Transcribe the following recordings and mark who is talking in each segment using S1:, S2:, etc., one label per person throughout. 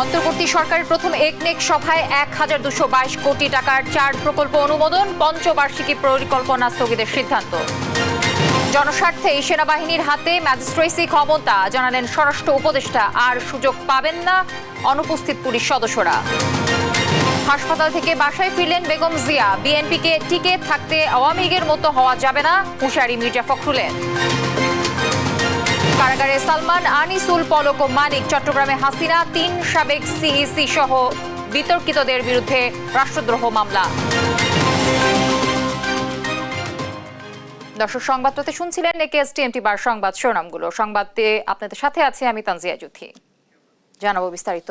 S1: অন্তর্বর্তী সরকারের প্রথম একনেক সভায় ১,২২২ কোটি টাকার 4 প্রকল্প অনুমোদন, পঞ্চবার্ষিকী পরিকল্পনা স্থগিতের সিদ্ধান্ত। জনস্বার্থে সেনাবাহিনীর হাতে ম্যাজিস্ট্রেসি ক্ষমতা, জানালেন স্বরাষ্ট্র উপদেষ্টা। আর সুযোগ পাবেন না অনুপস্থিত পুলিশ সদস্যরা। হাসপাতাল থেকে বাসায় ফিরলেন বেগম জিয়া। বিএনপিকে টিকে থাকতে আওয়ামী লীগের মতো হওয়া যাবে না, হুঁশিয়ারি মির্জা ফখরুলের। কারাগারে সালমান, আনিসুল, পলক ও মানিক। চট্টগ্রামে হাসিনা, 3 সাবেক সিইসি সহ বিতর্কিতদের বিরুদ্ধে রাষ্ট্রদ্রোহ মামলা। দর্শক, সংবাদপত্রে শুনছিলেন একেএসটিএমটি বার সংবাদ শিরোনামগুলো। সংবাদে আপনাদের সাথে আছি আমি তানজিয়া জুথি। জানাবো বিস্তারিত।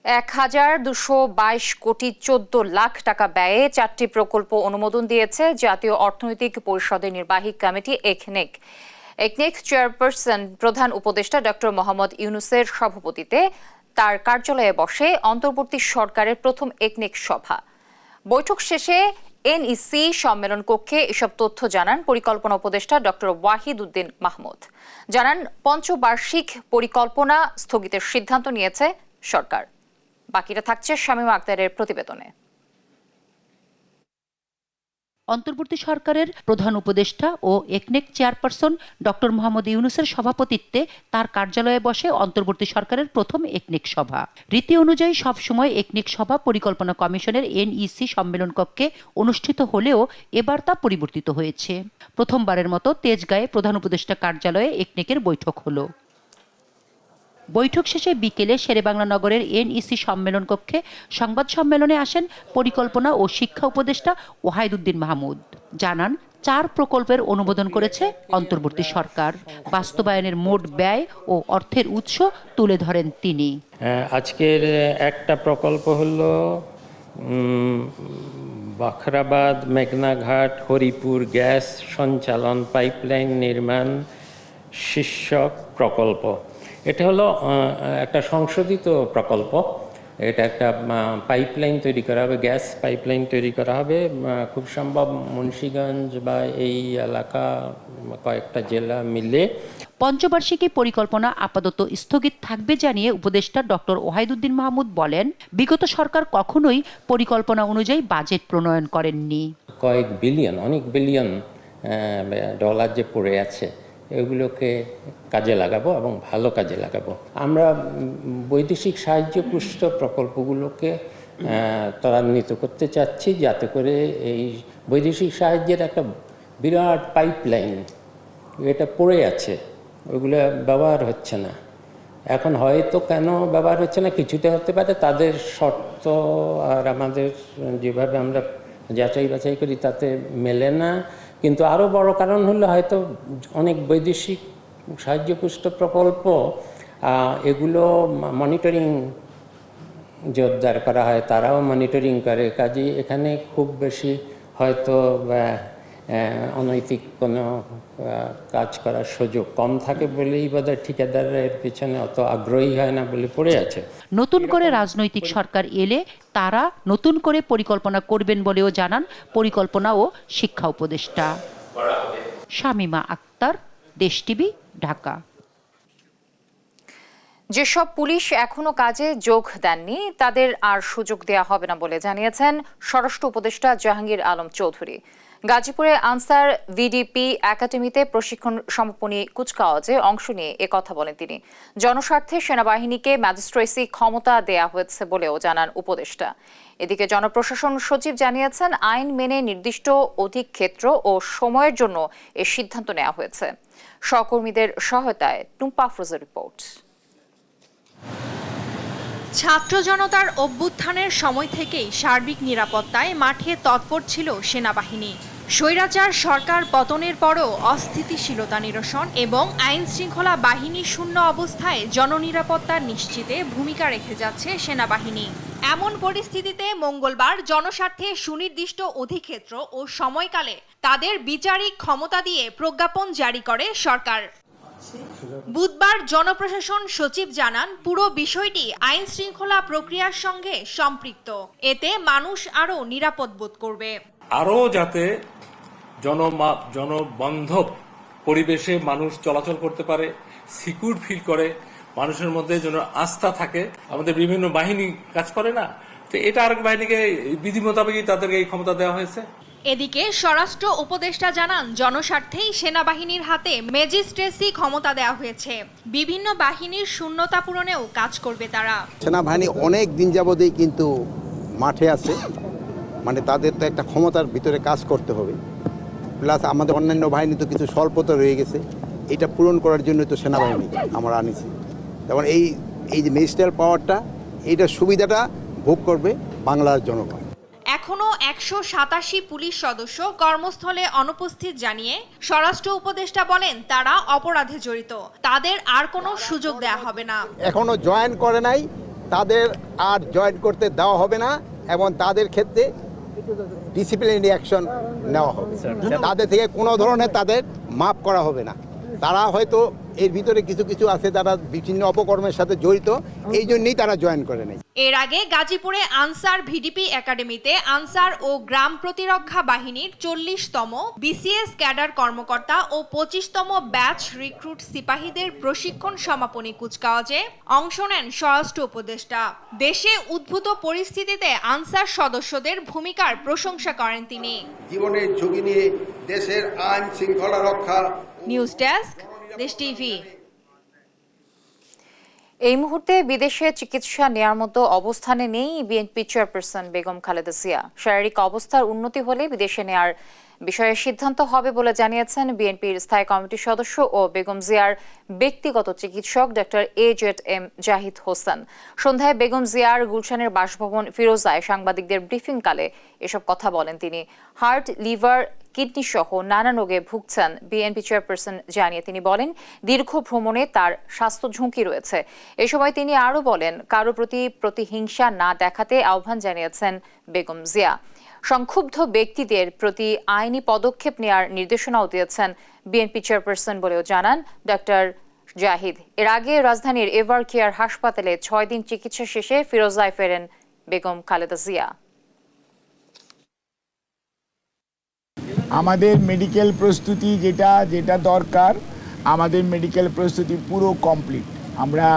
S1: ১,২২২ কোটি ১৪ লাখ টাকা ব্যয়ে 4টি প্রকল্প অনুমোদন দিয়েছে জাতীয় অর্থনৈতিক পরিষদের নির্বাহী কমিটি একনেক। একনেক চেয়ারপারসন প্রধান উপদেষ্টা ডক্টর মোহাম্মদ ইউনূসের সভাপতিত্বে তার কার্যালয়ে বসে অন্তর্বর্তী সরকারের প্রথম একনেক সভা। বৈঠক শেষে এনইসি সম্মেলন কক্ষে এসব তথ্য জানান পরিকল্পনা উপদেষ্টা ডক্টর ওয়াহিদ উদ্দিন মাহমুদ। জানান, পঞ্চবার্ষিক পরিকল্পনা স্থগিতের সিদ্ধান্ত নিয়েছে সরকার। বাকিটা থাকছে শামীমা আক্তারের প্রতিবেদনে।
S2: অন্তর্বর্তী সরকারের প্রধান উপদেষ্টা ও একনেক চেয়ারপারসন ডক্টর মোহাম্মদ ইউনূসের সভাপতিত্বে তার কার্যালয়ে বসে অন্তর্বর্তী সরকারের প্রথম একনেক সভা। রীতি অনুযায়ী সবসময় একনেক সভা পরিকল্পনা কমিশনের এনইসি সম্মেলন কক্ষে অনুষ্ঠিত হলেও এবার তা পরিবর্তিত হয়েছে। প্রথমবারের মতো তেজগাঁয়ে প্রধান উপদেষ্টা কার্যালয়ে একনেকের বৈঠক হলো। বৈঠক শেষে বিকেলে শেরেবাংলা নগরের এনইসি সম্মেলন কক্ষে সংবাদ সম্মেলনে আসেন পরিকল্পনা ও শিক্ষা উপদেষ্টা ওয়াহিদ উদ্দিন মাহমুদ। জানান, 4 প্রকল্পের অনুমোদন করেছে অন্তর্বর্তী সরকার। বাস্তবায়নের মোট ব্যয় ও অর্থের উৎস তুলে ধরেন তিনি।
S3: আজকের একটা প্রকল্প হলো বাখরাবাদ মেঘনাঘাট হরিপুর গ্যাস সঞ্চালন পাইপলাইন নির্মাণ শীর্ষক প্রকল্প। এটা হলো একটা সংশোধিত প্রকল্প। এটা একটা পাইপলাইন তৈরি করা হবে, গ্যাস পাইপলাইন তৈরি করা হবে। খুব সম্ভব মুন্সিগঞ্জ বা এই এলাকা কয়েকটা জেলা মিলে।
S2: পঞ্চবার্ষিকী পরিকল্পনা আপাতত স্থগিত থাকবে জানিয়ে উপদেষ্টা ডক্টর ওয়াহিদ উদ্দিন মাহমুদ বলেন, বিগত সরকার কখনোই পরিকল্পনা অনুযায়ী বাজেট প্রণয়ন করেননি।
S3: কয়েক বিলিয়ন, অনেক বিলিয়ন ডলার যে পড়ে আছে, এগুলোকে কাজে লাগাবো এবং ভালো কাজে লাগাবো। আমরা বৈদেশিক সাহায্য পুষ্ট প্রকল্পগুলোকে ত্বরান্বিত করতে চাচ্ছি, যাতে করে এই বৈদেশিক সাহায্যের একটা বিরাট পাইপলাইন এটা পড়ে আছে, ওইগুলো ব্যবহার হচ্ছে না। এখন হয়তো কেন ব্যবহার হচ্ছে না, কিছুতে হতে পারে তাদের শর্ত আর আমাদের যেভাবে আমরা যাচাই বাছাই করি তাতে মেলে না। কিন্তু আরও বড় কারণ হলো হয়তো অনেক বৈদেশিক সাহায্যপুষ্ট প্রকল্প এগুলো মনিটরিং জোরদার করা হয়, তারাও মনিটরিং করে। কাজে এখানে খুব বেশি হয়তো অনৈতিক কোনো কাজ করার সুযোগ কম থাকে বলেই বোধহয় ঠিকাদারের পিছনে অত আগ্রহী হয় না বলে পড়ে আছে।
S2: নতুন করে রাজনৈতিক সরকার এলে তারা নতুন করে পরিকল্পনা করবেন বলেও জানান পরিকল্পনা ও শিক্ষা উপদেষ্টা। শামীমা আক্তার, দেশ টিভি, ঢাকা।
S1: যেসব পুলিশ এখনো কাজে যোগ দেননি তাদের আর সুযোগ দেওয়া হবে না বলে জানিয়েছেন স্বরাষ্ট্র উপদেষ্টা জাহাঙ্গীর আলম চৌধুরী। গাজীপুরে আনসার ভিডিপি একাডেমিতে প্রশিক্ষণ সমাপনী কুচকাওয়াজে অংশ নিয়ে কথা বলেন তিনি। জনস্বার্থে সেনাবাহিনীকে ম্যাজিস্ট্রেসি ক্ষমতা দেয়া হয়েছে বলেও জানান উপদেষ্টা। এদিকে জনপ্রশাসন সচিব জানিয়েছেন, আইন মেনে নির্দিষ্ট অধিক্ষেত্র ও সময়ের জন্য এ সিদ্ধান্ত নেওয়া হয়েছে। সহকর্মীদের সহায়তায় টুম্পা আফরোজের রিপোর্ট।
S4: ছাত্র জনতার অভ্যুত্থানের সময় থেকেই সার্বিক নিরাপত্তায় মাঠে তৎপর ছিল সেনাবাহিনী। স্বৈরাচার সরকার পতনের পরও অস্থিতিশীলতা নিরসন এবং আইন শৃঙ্খলা বাহিনী শূন্য অবস্থায় জননিরাপত্তা নিশ্চিতে ভূমিকা রেখে যাচ্ছে সেনাবাহিনী। এমন পরিস্থিতিতে মঙ্গলবার জনস্বার্থে সুনির্দিষ্ট অধিক্ষেত্র ও সময়কালে তাদের বিচারিক ক্ষমতা দিয়ে প্রজ্ঞাপন জারি করে সরকার। বুধবার জনপ্রশাসন সচিব জানান, পুরো বিষয়টি আইন শৃঙ্খলা প্রক্রিয়ার সঙ্গে সম্পৃক্ত। এতে মানুষ আরও নিরাপদ বোধ করবে।
S5: আরও যাতে জনবান্ধব পরিবেশে মানুষ চলাচল করতে পারে, সিকিউর ফিল করে, মানুষের মধ্যে যেন আস্থা থাকে। আমাদের বিভিন্ন বাহিনী কাজ করে না, তো এটা আরেক বাহিনীকে বিধি মোতাবেকই তাদেরকে এই ক্ষমতা দেওয়া হয়েছে।
S4: এদিকে স্বরাষ্ট্র উপদেষ্টা জানান, জনস্বার্থেই সেনাবাহিনীর হাতে ম্যাজিস্ট্রেসি ক্ষমতা দেওয়া হয়েছে। বিভিন্ন বাহিনীর শূন্যতা পূরণেও কাজ করবে তারা।
S6: সেনাবাহিনী অনেক দিন যাবতেই কিন্তু মাঠে আছে, মানে তাদের তো একটা ক্ষমতার ভিতরে কাজ করতে হবে, প্লাস আমাদের অন্যান্য বাহিনী তো কিছু স্বল্পতা রয়ে গেছে, এটা পূরণ করার জন্য তো সেনাবাহিনী আমরা আনিছি। যেমন এই যে ম্যাজিস্ট্রিয়াল পাওয়ারটা, এইটার সুবিধাটা ভোগ করবে বাংলার জনগণ।
S4: এখনো 187 পুলিশ সদস্য কর্মস্থলে অনুপস্থিত জানিয়ে স্বরাষ্ট্র উপদেষ্টা বলেন, তারা অপরাধে জড়িত, তাদের আর কোনো সুযোগ দেওয়া হবে না।
S6: এখনো জয়েন করে নাই, তাদের আর জয়েন করতে দেওয়া হবে না, এবং তাদের ক্ষেত্রে ডিসিপ্লিনারি অ্যাকশন নেওয়া হবে। তাদের থেকে কোনো ধরনের তাদের মাফ করা হবে না। তারা হয়তো এর ভিতরে কিছু কিছু আছে যারা বিভিন্ন অপকর্মের সাথে জড়িত, এই জন্যই তারা জয়েন করে নেই।
S4: এর আগে গাজীপুরে আনসার ভিডিপি একাডেমিতে আনসার ও গ্রাম প্রতিরক্ষা বাহিনীর 40তম বিসিএস ক্যাডার কর্মকর্তা ও 25তম ব্যাচ রিক্রুট সিপাহীদের প্রশিক্ষণ সমাপনী কুচকাওয়াজে অংশ নেন স্বরাষ্ট্র উপদেষ্টা। দেশে উদ্ভূত পরিস্থিতিতে আনসার সদস্যদের ভূমিকার প্রশংসা করেন তিনি।
S7: জীবনের ঝুঁকি নিয়ে দেশের আইন শৃঙ্খলা রক্ষা।
S4: নিউজ ডেস্ক, দেশ টিভি।
S1: এই মুহূর্তে বিদেশে চিকিৎসা নেয়ার মতো অবস্থানে নেই বিএনপি চেয়ারপারসন বেগম খালেদা জিয়া। শারীরিক অবস্থার উন্নতি হলে বিদেশে নেয়ার বিষয়ে সিদ্ধান্ত হবে বলে জানিয়েছেন বিএনপির স্থায়ী কমিটির সদস্য ও বেগম জিয়ার ব্যক্তিগত চিকিৎসক ডক্টর AZM জাহিদ হোসেন। সন্ধ্যায় বেগম জিয়ার গুলশানের বাসভবন ফিরোজায় সাংবাদিকদের ব্রিফিংকালে এসব কথা বলেন তিনি। হার্ট, লিভার, কিডনি সহ নানা রোগে ভুগছেন বিএনপি চেয়ারপারসন জানিয়ে তিনি বলেন, দীর্ঘ ভ্রমণে তার স্বাস্থ্য ঝুঁকি রয়েছে। এ সময় তিনি আরও বলেন, কারো প্রতি প্রতিহিংসা না দেখাতে আহ্বান জানিয়েছেন বেগম জিয়া। সংক্ষুব্ধ ব্যক্তিদের প্রতি আইনি পদক্ষেপ নেওয়ার নির্দেশনাও দিয়েছেন বিএনপি চেয়ারপারসন বলেও জানান ডক্টর জাহিদ। এর আগে রাজধানীর এভার কেয়ার হাসপাতালে 6 দিন চিকিৎসা শেষে ফিরোজায় ফেরেন বেগম খালেদা জিয়া।
S8: আমাদের মেডিকেল প্রস্তুতি যেটা দরকার, আমাদের মেডিকেল প্রস্তুতি পুরো কমপ্লিট। আমরা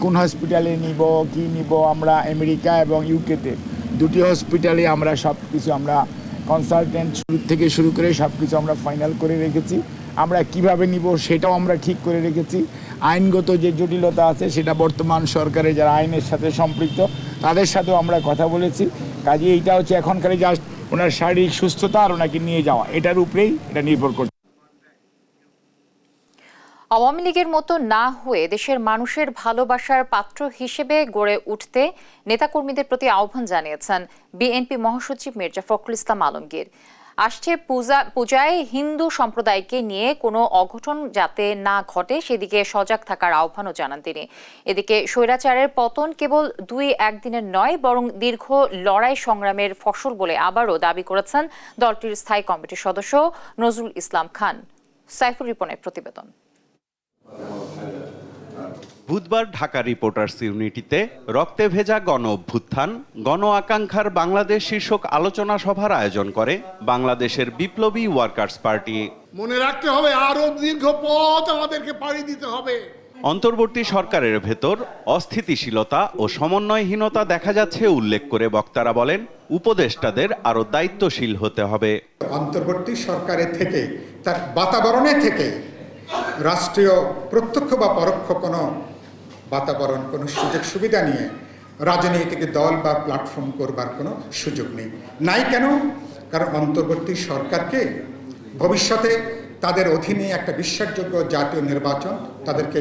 S8: কোন হসপিটালে নিব, কি নিব, আমরা আমেরিকা এবং ইউকেতে 2টি হসপিটালে আমরা সব কিছু আমরা কনসালটেন্ট থেকে শুরু করে সব কিছু আমরা ফাইনাল করে রেখেছি। আমরা কিভাবে নিব সেটাও আমরা ঠিক করে রেখেছি। আইনগত যে জটিলতা আছে সেটা বর্তমান সরকারের যারা আইনের সাথে সম্পৃক্ত তাদের সাথেও আমরা কথা বলেছি। কাজে এইটা হচ্ছে এখনকার জাস্ট ওনার শারীরিক সুস্থতা আর ওনাকে নিয়ে যাওয়া, এটার উপরেই এটা নির্ভর করছে।
S1: আওয়ামী লীগের মতো না হয়ে দেশের মানুষের ভালোবাসার পাত্র হিসেবে গড়ে উঠতে নেতাকর্মীদের প্রতি আহ্বান জানিয়েছেন বিএনপি মহাসচিব মির্জা ফখরুল ইসলাম আলমগীর। আসছে পূজায় হিন্দু সম্প্রদায়কে নিয়ে কোনো অঘটন যাতে না ঘটে সেদিকে সজাগ থাকার আহ্বানও জানান তিনি। এদিকে স্বৈরাচারের পতন কেবল 2-1 দিনের নয়, বরং দীর্ঘ লড়াই সংগ্রামের ফসল বলে আবারও দাবি করেছেন দলটির স্থায়ী কমিটির সদস্য নজরুল ইসলাম খান। সাইফুর রিপনের প্রতিবেদন।
S9: বুধবার ঢাকা রিপোর্টার্স ইউনিটিতে রক্তে ভেজা গণ অভ্যুত্থান, গণ আকাঙ্ক্ষার বাংলাদেশ শীর্ষক আলোচনা সভার আয়োজন করে বাংলাদেশের বিপ্লবী ওয়ার্কার্স পার্টি।
S10: মনে রাখতে হবে, আরো দীর্ঘ পথ আমাদেরকে পাড়ি দিতে হবে।
S9: অন্তর্বর্তী সরকারের ভেতর অস্থিতিশীলতা ও সমন্বয়হীনতা দেখা যাচ্ছে উল্লেখ করে বক্তারা বলেন, উপদেষ্টাদের আরো দায়িত্বশীল হতে হবে।
S11: অন্তর্বর্তী সরকারের থেকে, তার বাতাবরণে থেকে রাষ্ট্রীয় প্রত্যক্ষ বা পরোক্ষ কোনো বাতাবরণ, কোনো সুযোগ সুবিধা নিয়ে রাজনৈতিক দল বা প্ল্যাটফর্ম করবার কোনো সুযোগ নাই। কেন? কারণ অন্তর্বর্তী সরকারকে ভবিষ্যতে তাদের অধীনে একটা বিশ্বাসযোগ্য জাতীয় নির্বাচন তাদেরকে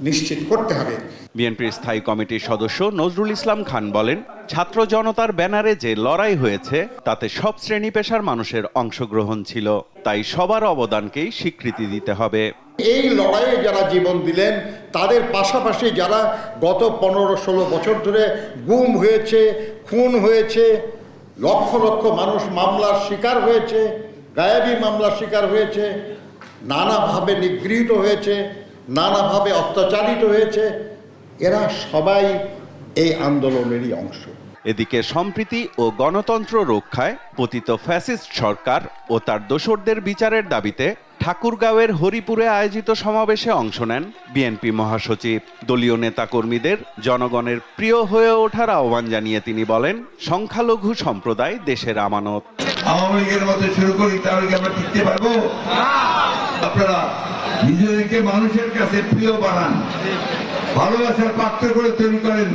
S11: নিশ্চিত করতে হবে।
S9: বিএনপির স্থায়ী কমিটির সদস্য নজরুল ইসলাম খান বলেন, ছাত্র জনতার ব্যানারে যে লড়াই হয়েছে তাতে সব শ্রেণী পেশার মানুষের অংশগ্রহণ ছিল, তাই সবার অবদানকেই স্বীকৃতি দিতে হবে।
S10: এই লড়াইয়ে যারা জীবন দিলেন তাদের পাশাপাশি যারা গত 15-16 বছর ধরে গুম হয়েছে, খুন হয়েছে, লক্ষ লক্ষ মানুষ মামলার শিকার হয়েছে, গায়েবী মামলার শিকার হয়েছে, নানাভাবে নিগৃহীত হয়েছে, নানাভাবে অত্যাচারিত হয়েছে, এরা সবাই এই আন্দোলনেরই অংশ।
S9: এদিকে সম্প্রীতি ও গণতন্ত্র রক্ষায় পতিত ফ্যাসিস্ট সরকার ও তার দোসরদের বিচারের দাবিতে ঠাকুরগাঁওয়ের হরিপুরে আয়োজিত সমাবেশে অংশ নেন বিএনপি মহাসচিব। দলীয় নেতাকর্মীদের জনগণের প্রিয় হয়ে ওঠার আহ্বান জানিয়ে তিনি বলেন, সংখ্যালঘু সম্প্রদায় দেশের আমানত।
S12: আওয়ামী লীগের মতো শুরু করি তাহলে কি আমরা টিকতে পারবো? আপনারা নিজেদেরকে মানুষের কাছে প্রিয় বানান, ভালোবাসার পাত্র করে তৈরি করেন,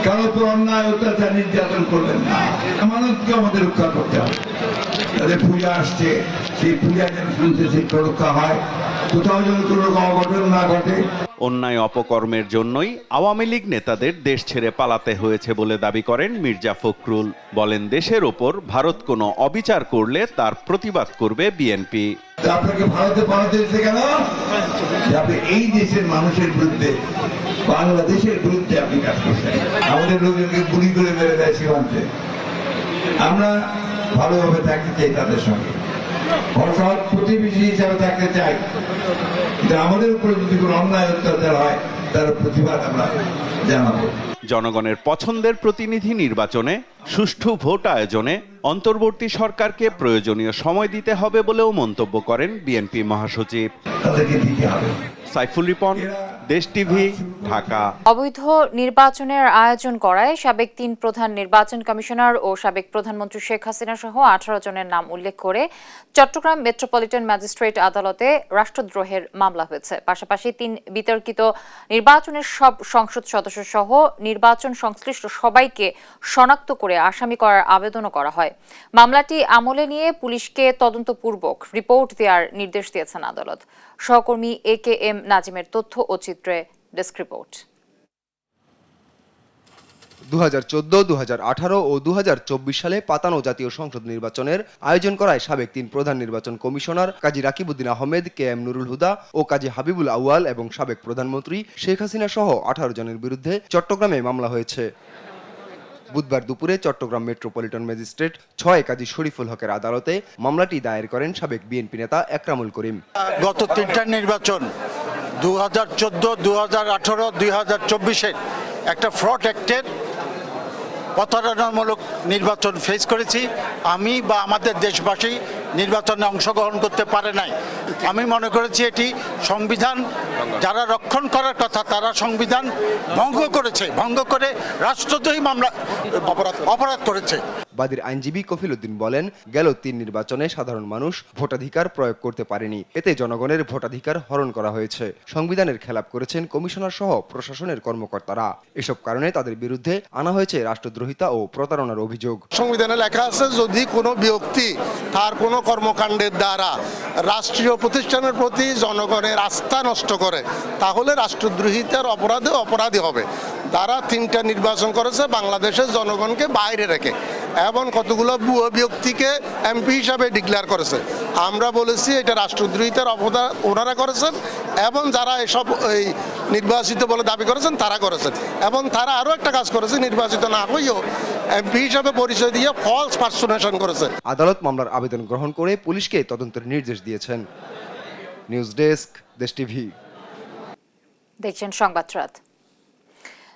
S12: কারো উপর অন্যায় অত্যাচার নির্যাতন করবেন না। আমানতকে আমাদের রক্ষা করতে হবে। তাদের পূজা আসছে, সেই পূজা যেন শুনতে সেই রক্ষা হয়, কোথাও যেন কোনো অঘটন না ঘটে।
S9: অন্যায় অপকর্মের জন্যই আওয়ামী লীগ নেতাদের দেশ ছেড়ে পালাতে হয়েছে বলে দাবি করেন মির্জা ফখরুল। বলেন, দেশের ওপর ভারত কোনো অবিচার করলে তার প্রতিবাদ করবে বিএনপি।
S12: আপনাকে ভারতে পালাতে হয়েছে কেন? আপনি এই দেশের মানুষের বিরুদ্ধে, বাংলাদেশের বিরুদ্ধে আপনি কাজ করছেন। আমাদের লোকজনকে গুলি করে মেরে দেয় সীমান্তে। আমরা ভালোভাবে থাকতে চাই তাদের সঙ্গে, অর্থাৎ প্রতিবেশী হিসাবে থাকতে চাই, কিন্তু আমাদের উপরে যদি কোনো অন্যায় অত্যাচার হয় তার প্রতিবাদ আমরা জানাবো।
S9: জনগণের পছন্দের প্রতিনিধি নির্বাচনে সুষ্ঠু ভোট আয়োজনে অন্তর্বর্তী সরকারকে প্রয়োজনীয় সময় দিতে হবে বলেও মন্তব্য করেন বিএনপি মহাসচিব।
S12: তাদেরকে দিতে হবে।
S9: সাইফুল রিপন, দেশ টিভি, ঢাকা।
S1: অবৈধ নির্বাচনের আয়োজন করায় সাবেক 3 প্রধান নির্বাচন কমিশনার ও সাবেক প্রধানমন্ত্রী শেখ হাসিনা সহ 18 জনের নাম উল্লেখ করে চট্টগ্রাম মেট্রোপলিটন ম্যাজিস্ট্রেট আদালতে রাষ্ট্রদ্রোহের মামলা হয়েছে। পাশাপাশি 3 বিতর্কিত নির্বাচনের সব সংসদ সদস্য সহ নির্বাচন সংশ্লিষ্ট সবাইকে শনাক্ত করে আসামি করার আবেদনও করা হয়। মামলাটি আমলে নিয়ে পুলিশকে তদন্তপূর্বক রিপোর্ট দেওয়ার নির্দেশ দিয়েছেন আদালত। সহকর্মী AKM নাজিমের তথ্য ও চিত্রে ডেস্ক রিপোর্ট।
S13: 2014, 2018 ও 2024 সালে পাতানো জাতীয় সংসদ নির্বাচনের আয়োজন করায় সাবেক 3 প্রধান নির্বাচন কমিশনার কাজী রাকিবউদ্দিন আহমেদ, KM নুরুল হুদা ও কাজী হাবিবুল আউয়াল এবং সাবেক প্রধানমন্ত্রী শেখ হাসিনা সহ 18 জনের বিরুদ্ধে চট্টগ্রামে মামলা হয়েছে। বুধবার দুপুরে চট্টগ্রাম মেট্রোপলিটন ম্যাজিস্ট্রেট 6 কাজী শরীফুল হকের আদালতে মামলাটি দায়ের করেন সাবেক বিএনপি নেতা একরামুল করিম।
S14: গত 3টা নির্বাচন 2014, 2018, 2024-এর একটা ফ্রড অ্যাক্টের প্রতারণামূলক নির্বাচন ফেস করেছি। আমি বা আমাদের দেশবাসী নির্বাচনে অংশগ্রহণ করতে পারে নাই। আমি মনে করেছি এটি সংবিধান যারা রক্ষণ করার কথা তারা সংবিধান ভঙ্গ করেছে, ভঙ্গ করে রাষ্ট্রদ্রোহী মামলা অপরাধ করেছে।
S13: বাদীর আইনজীবী কফিল উদ্দিন বলেন, গেল 3 নির্বাচনে সাধারণ মানুষ ভোটাধিকার প্রয়োগ করতে পারেনি, এতে জনগণের ভোটাধিকার হরণ করা হয়েছে। সংবিধানের খেলাপ করেছেন কমিশনার সহ প্রশাসনের কর্মকর্তারা। এসব কারণে তাদের বিরুদ্ধে আনা হয়েছে রাষ্ট্রদ্রোহিতা ও প্রতারণার অভিযোগ।
S15: সংবিধানে লেখা আছে, যদি কোনো ব্যক্তি তার কোনো কর্মকাণ্ডের দ্বারা রাষ্ট্রীয় প্রতিষ্ঠানের প্রতি জনগণের আস্থা নষ্ট করে তাহলে রাষ্ট্রদ্রোহিতার অপরাধে অপরাধী হবে। তারা 3টা নির্বাচন করেছে বাংলাদেশের জনগণকে বাইরে রেখে, এবং কতগুলো ভুয়ো ব্যক্তিকে MP হিসাবে ডিক্লেয়ার করেছে। আমরা বলেছি এটা রাষ্ট্রদ্রোহিতার অপরাধ ওনারা করেছেন, এবং যারা এসব এই নির্বাচিত বলে দাবি করেছেন তারা করেছেন, এবং তারা আরও একটা কাজ করেছে, নির্বাচিত না হয়েও MP হিসাবে পরিচয় দিয়ে ফলস পার্সোনেশন করেছে।
S13: আদালত মামলার আবেদন গ্রহণ করে পুলিশকে তদন্তের নির্দেশ দিয়েছেন। নিউজ ডেস্ক, দেশ টিভি।
S1: দেখছেন সংবাদ রাত।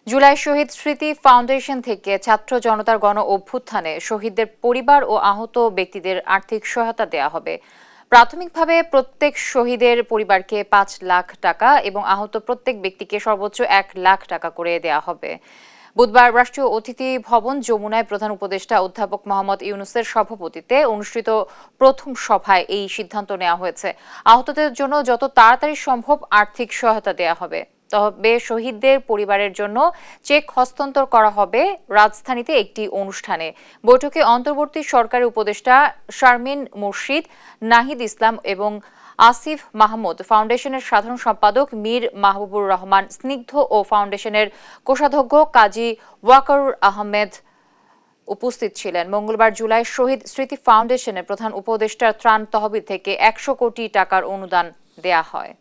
S1: জুলাই শহীদ স্মৃতি ফাউন্ডেশন থেকে ছাত্র জনতার গণ অভ্যুত্থানে শহীদদের পরিবার ও আহত ব্যক্তিদের আর্থিক সহায়তা দেওয়া হবে। প্রাথমিকভাবে প্রত্যেক শহীদের পরিবারকে 5 লাখ টাকা এবং আহত প্রত্যেক ব্যক্তিকে সর্বোচ্চ 1 লাখ টাকা করে দেওয়া হবে। বুধবার রাষ্ট্রীয় অতিথি ভবন যমুনায় প্রধান উপদেষ্টা অধ্যাপক মোহাম্মদ ইউনূসের সভাপতিত্বে অনুষ্ঠিত প্রথম সভায় এই সিদ্ধান্ত নেওয়া হয়েছে। আহতদের জন্য যত তাড়াতাড়ি সম্ভব আর্থিক সহায়তা দেওয়া হবে। তবে শহীদদের পরিবারের জন্য চেক হস্তান্তর করা হবে রাজধানীতে একটি অনুষ্ঠানে। বৈঠকে অন্তর্বর্তী সরকারি উপদেষ্টা শারমিন মুর্শিদ, নাহিদ ইসলাম এবং আসিফ মাহমুদ, ফাউন্ডেশনের সাধারণ সম্পাদক মীর মাহবুবুর রহমান স্নিগ্ধ ও ফাউন্ডেশনের কোষাধ্যক্ষ কাজী ওয়াকারুর আহমেদ উপস্থিত ছিলেন। মঙ্গলবার জুলাই শহীদ স্মৃতি ফাউন্ডেশনের প্রধান উপদেষ্টার ত্রাণ তহবিল থেকে 100 কোটি টাকার অনুদান দেয়া হয়।